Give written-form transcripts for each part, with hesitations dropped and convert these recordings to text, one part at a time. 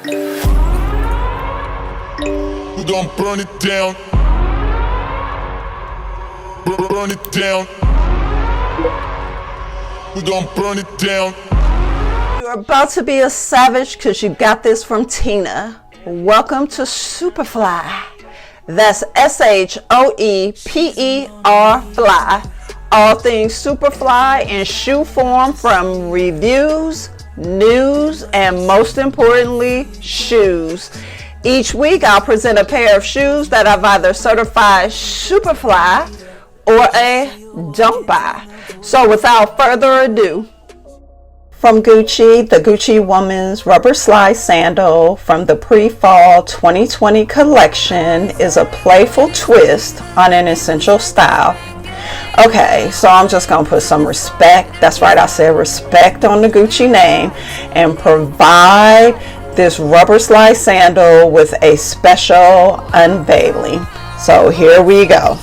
We gon' burn it down. Burn it down. We gon' burn it down. You're about to be a savage because you got this from Tina. Welcome to Shoeperfly. That's Shoeper Fly. All things Superfly in shoe form, from reviews, news, and most importantly, shoes. Each week I'll present a pair of shoes that I've either certified Shoeperfly or a don't buy. So without further ado, from Gucci, the Gucci Woman's Rubber Slide Sandal from the pre-fall 2020 collection is a playful twist on an essential style. Okay, so I'm just gonna put some respect, that's right, I said respect, on the Gucci name and provide this rubber slide sandal with a special unveiling. So here we go.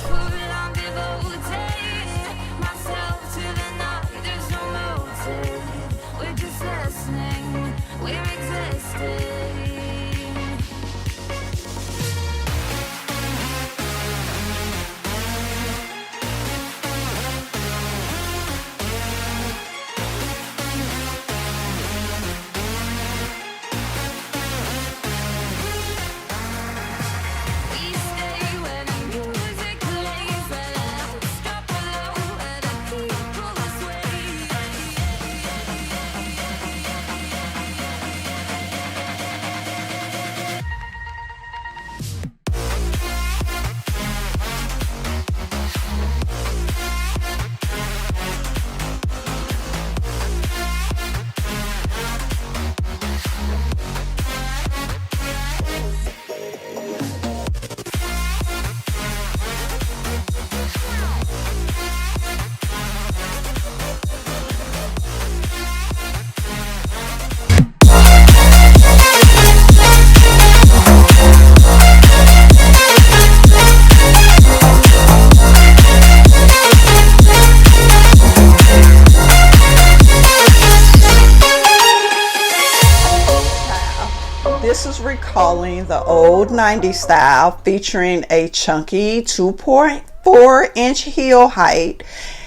This is recalling the old 90s style, featuring a chunky 2.4-inch heel height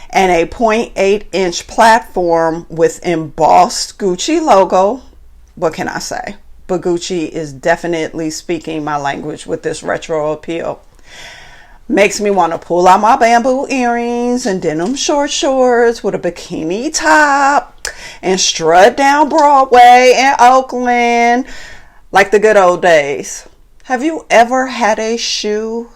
and a 0.8-inch platform with embossed Gucci logo. What can I say? But Gucci is definitely speaking my language with this retro appeal. Makes me want to pull out my bamboo earrings and denim shorts with a bikini top and strut down Broadway in Oakland like the good old days. Have you ever had a shoe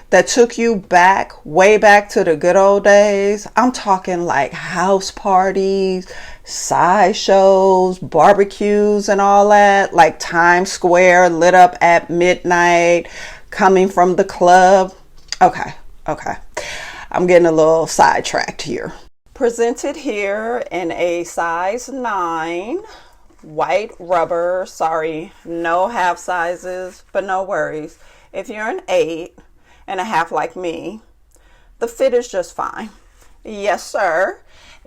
that took you back, way back to the good old days? I'm talking like house parties, sideshows, barbecues and all that, like Times Square lit up at midnight, coming from the club. Okay. I'm getting a little sidetracked here. Presented here in a size 9. White rubber, sorry, no half sizes, but no worries. If you're an 8.5 like me, the fit is just fine. Yes, sir.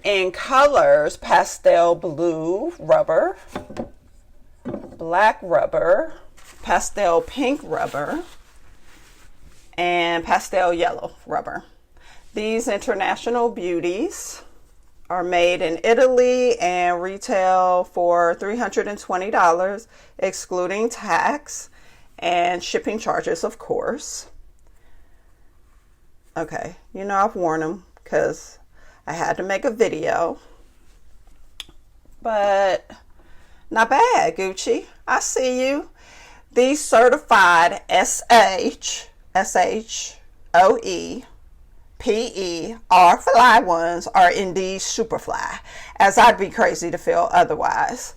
In colors, pastel blue rubber, black rubber, pastel pink rubber, and pastel yellow rubber. These international beauties are made in Italy and retail for $320, excluding tax and shipping charges, of course. Okay, you know I've worn them because I had to make a video. But not bad, Gucci. I see you. These certified SHOE PER fly ones are indeed super fly, as I'd be crazy to feel otherwise.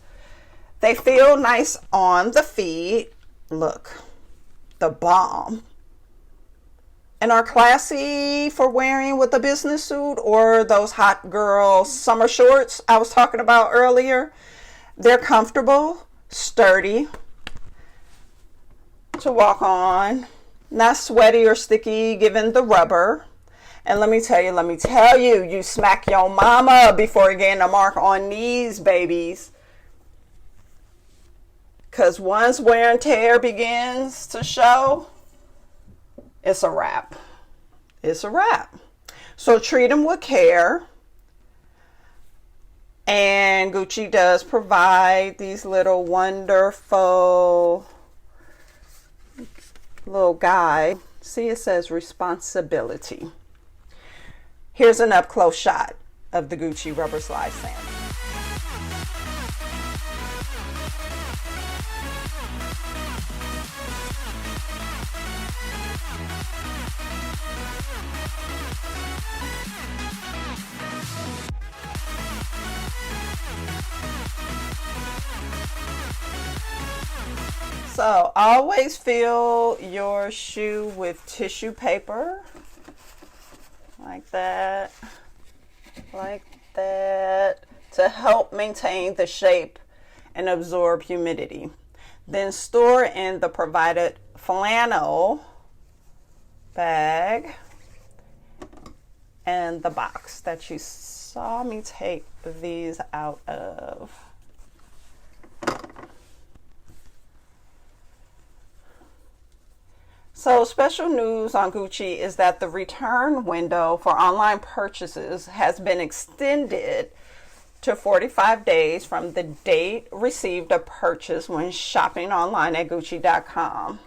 They feel nice on the feet. Look, the bomb. And are classy for wearing with a business suit or those hot girl summer shorts I was talking about earlier. They're comfortable, sturdy to walk on, not sweaty or sticky given the rubber. And let me tell you, you smack your mama before getting a mark on these babies. Because once wear and tear begins to show, it's a wrap. It's a wrap. So treat them with care. And Gucci does provide these little wonderful little guide. See, it says responsibility. Here's an up close shot of the Gucci rubber slide sandal. So always fill your shoe with tissue paper, like that, to help maintain the shape and absorb humidity. Then store in the provided flannel bag and the box that you saw me take these out of. So special news on Gucci is that the return window for online purchases has been extended to 45 days from the date received a purchase when shopping online at Gucci.com.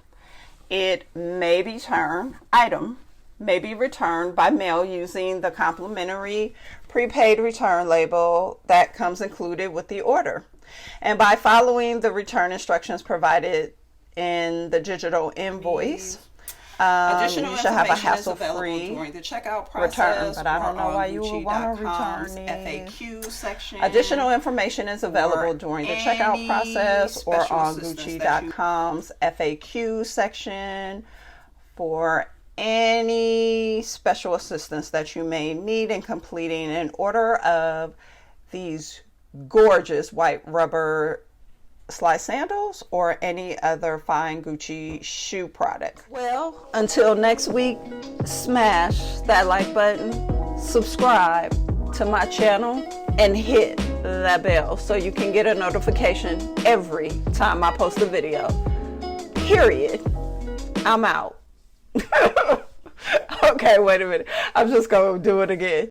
Item may be returned by mail using the complimentary prepaid return label that comes included with the order. And by following the return instructions provided in the digital invoice, you should have a hassle-free during the checkout process return, but I don't know why you would want to return these. FAQ section. Additional information is available during the checkout process or on Gucci.com's FAQ section for any special assistance that you may need in completing an order of these gorgeous white rubber slide sandals or any other fine Gucci shoe product. Well, until next week, smash that like button, subscribe to my channel, and hit that bell so you can get a notification every time I post a video. Period. I'm out. Okay, wait a minute. I'm just going to do it again.